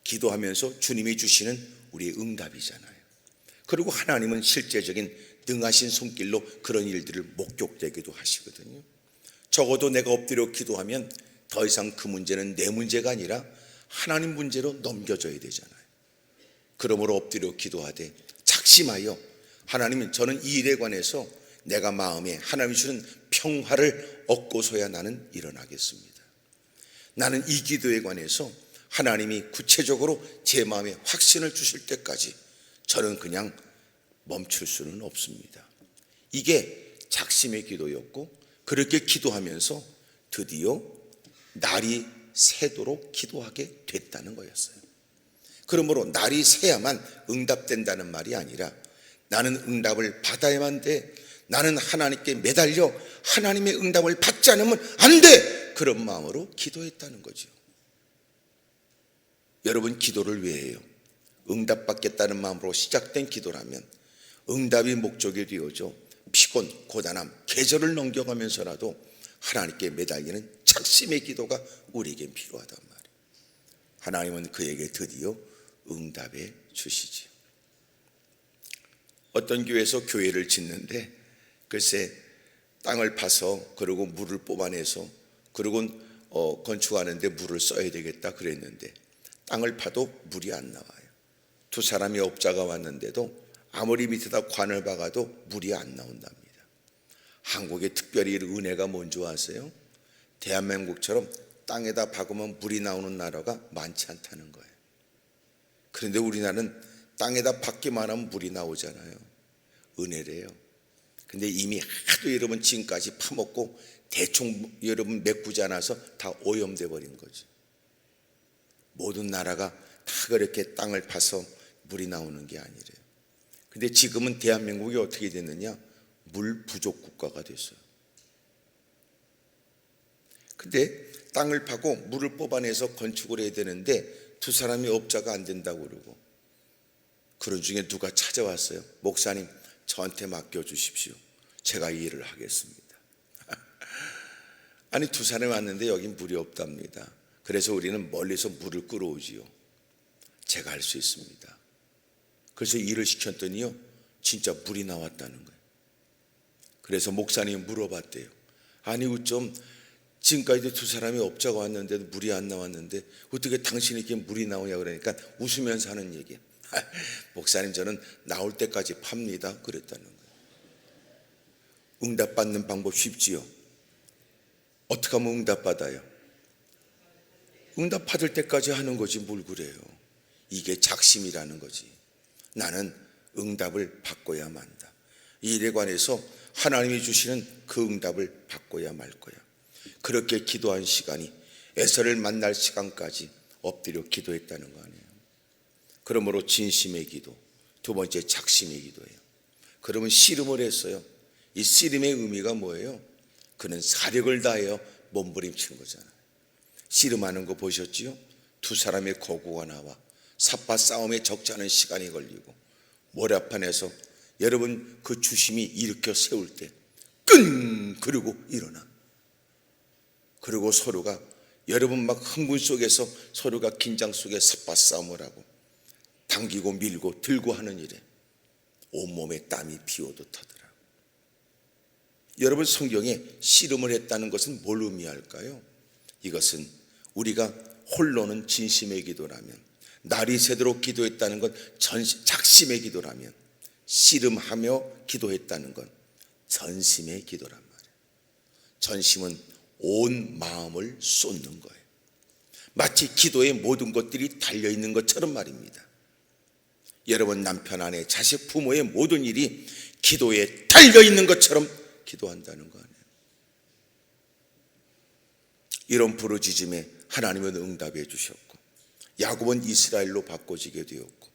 기도하면서 주님이 주시는 우리의 응답이잖아요. 그리고 하나님은 실제적인 능하신 손길로 그런 일들을 목격되기도 하시거든요. 적어도 내가 엎드려 기도하면 더 이상 그 문제는 내 문제가 아니라 하나님 문제로 넘겨져야 되잖아요. 그러므로 엎드려 기도하되 작심하여 하나님, 저는 이 일에 관해서 내가 마음에 하나님이 주는 평화를 얻고서야 나는 일어나겠습니다. 나는 이 기도에 관해서 하나님이 구체적으로 제 마음에 확신을 주실 때까지 저는 그냥 멈출 수는 없습니다. 이게 작심의 기도였고, 그렇게 기도하면서 드디어 날이 새도록 기도하게 됐다는 거였어요. 그러므로 날이 새야만 응답된다는 말이 아니라 나는 응답을 받아야만 돼, 나는 하나님께 매달려 하나님의 응답을 받지 않으면 안 돼, 그런 마음으로 기도했다는 거죠. 여러분, 기도를 왜 해요? 응답받겠다는 마음으로 시작된 기도라면 응답이 목적이 되어져 피곤, 고단함, 계절을 넘겨가면서라도 하나님께 매달리는 작심의 기도가 우리에게 필요하단 말이에요. 하나님은 그에게 드디어 응답해 주시지요. 어떤 교회에서 교회를 짓는데 글쎄 땅을 파서 그리고 물을 뽑아내서 그리고 건축하는데 물을 써야 되겠다 그랬는데 땅을 파도 물이 안 나와요. 두 사람의 업자가 왔는데도 아무리 밑에다 관을 박아도 물이 안 나온답니다. 한국에 특별히 은혜가 뭔지 아세요? 대한민국처럼 땅에다 박으면 물이 나오는 나라가 많지 않다는 거예요. 그런데 우리나라는 땅에다 박기만 하면 물이 나오잖아요. 은혜래요. 근데 이미 하도 여러분 지금까지 파먹고 대충 여러분 메꾸지 않아서 다 오염돼 버린 거죠. 모든 나라가 다 그렇게 땅을 파서 물이 나오는 게 아니래요. 근데 지금은 대한민국이 어떻게 됐느냐? 물 부족 국가가 됐어요. 근데 땅을 파고 물을 뽑아내서 건축을 해야 되는데 두 사람이 업자가 안 된다고 그러고, 그런 중에 누가 찾아왔어요. 목사님, 저한테 맡겨주십시오. 제가 이 일을 하겠습니다. 아니, 두 사람이 왔는데 여긴 물이 없답니다. 그래서 우리는 멀리서 물을 끌어오지요. 제가 할 수 있습니다. 그래서 일을 시켰더니요, 진짜 물이 나왔다는 거예요. 그래서 목사님이 물어봤대요. 아니, 어쩜 지금까지도 두 사람이 업자가 왔는데도 물이 안 나왔는데 어떻게 당신에게 물이 나오냐 그러니까 웃으면서 하는 얘기예요. 목사님, 저는 나올 때까지 팝니다 그랬다는 거예요. 응답받는 방법 쉽지요? 어떻게 하면 응답받아요? 응답받을 때까지 하는 거지 뭘 그래요. 이게 작심이라는 거지. 나는 응답을 받고야 만다. 이 일에 관해서 하나님이 주시는 그 응답을 받고야 말 거야. 그렇게 기도한 시간이 에서를 만날 시간까지 엎드려 기도했다는 거 아니에요. 그러므로 진심의 기도, 두 번째 작심의 기도예요. 그러면 씨름을 했어요. 이 씨름의 의미가 뭐예요? 그는 사력을 다하여 몸부림친 거잖아요. 씨름하는 거 보셨지요? 두 사람의 거구가 나와 삿바 싸움에 적지 않은 시간이 걸리고 모래판에서 여러분 그 주심이 일으켜 세울 때 끈! 그리고 일어나. 그리고 서로가 여러분 막 흥분 속에서 서로가 긴장 속에 삿바 싸움을 하고 당기고 밀고 들고 하는 일에 온몸에 땀이 피어도 타더라. 여러분, 성경에 씨름을 했다는 것은 뭘 의미할까요? 이것은 우리가 홀로는 진심의 기도라면, 날이 새도록 기도했다는 건 작심의 기도라면, 씨름하며 기도했다는 건 전심의 기도란 말이에요. 전심은 온 마음을 쏟는 거예요. 마치 기도에 모든 것들이 달려있는 것처럼 말입니다. 여러분, 남편, 아내, 자식, 부모의 모든 일이 기도에 달려있는 것처럼 기도한다는 거 아니에요. 이런 부르짖음에 하나님은 응답해 주셨고, 야곱은 이스라엘로 바꿔지게 되었고,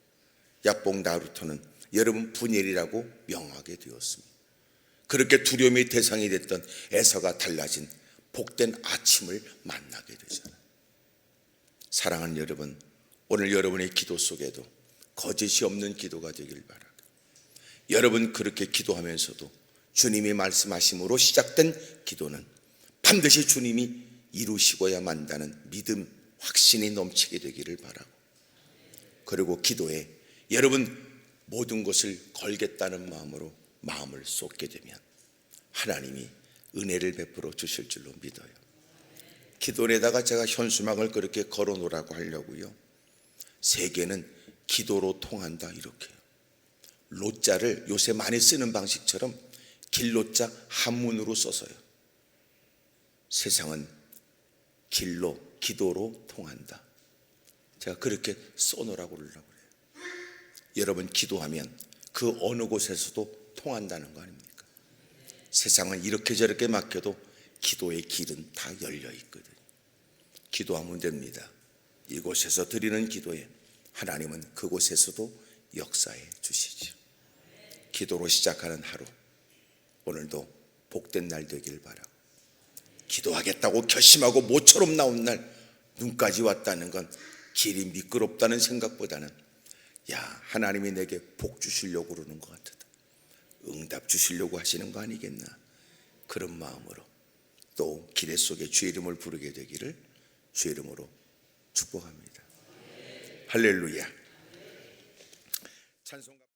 야복 나루토는 여러분 분엘이라고 명하게 되었습니다. 그렇게 두려움의 대상이 됐던 에서가 달라진 복된 아침을 만나게 되잖아요. 사랑하는 여러분, 오늘 여러분의 기도 속에도 거짓이 없는 기도가 되길 바랍니다. 여러분, 그렇게 기도하면서도 주님이 말씀하심으로 시작된 기도는 반드시 주님이 이루시고야 만다는 믿음, 확신이 넘치게 되기를 바라고, 그리고 기도에 여러분 모든 것을 걸겠다는 마음으로 마음을 쏟게 되면 하나님이 은혜를 베풀어 주실 줄로 믿어요. 기도에다가 제가 현수막을 그렇게 걸어 놓으라고 하려고요. 세계는 기도로 통한다, 이렇게요. 로자를 요새 많이 쓰는 방식처럼 길로자 한문으로 써서요. 세상은 길로, 기도로 통한다. 제가 그렇게 써놓으라고 그러려고 그래요. 여러분, 기도하면 그 어느 곳에서도 통한다는 거 아닙니까? 세상은 이렇게 저렇게 막혀도 기도의 길은 다 열려 있거든요. 기도하면 됩니다. 이곳에서 드리는 기도에 하나님은 그곳에서도 역사해 주시죠. 기도로 시작하는 하루, 오늘도 복된 날 되길 바라고, 기도하겠다고 결심하고 모처럼 나온 날 눈까지 왔다는 건 길이 미끄럽다는 생각보다는 하나님이 내게 복 주시려고 그러는 것 같다, 응답 주시려고 하시는 거 아니겠나, 그런 마음으로 또 기대 속에 주의 이름을 부르게 되기를 주의 이름으로 축복합니다. 할렐루야. 찬송.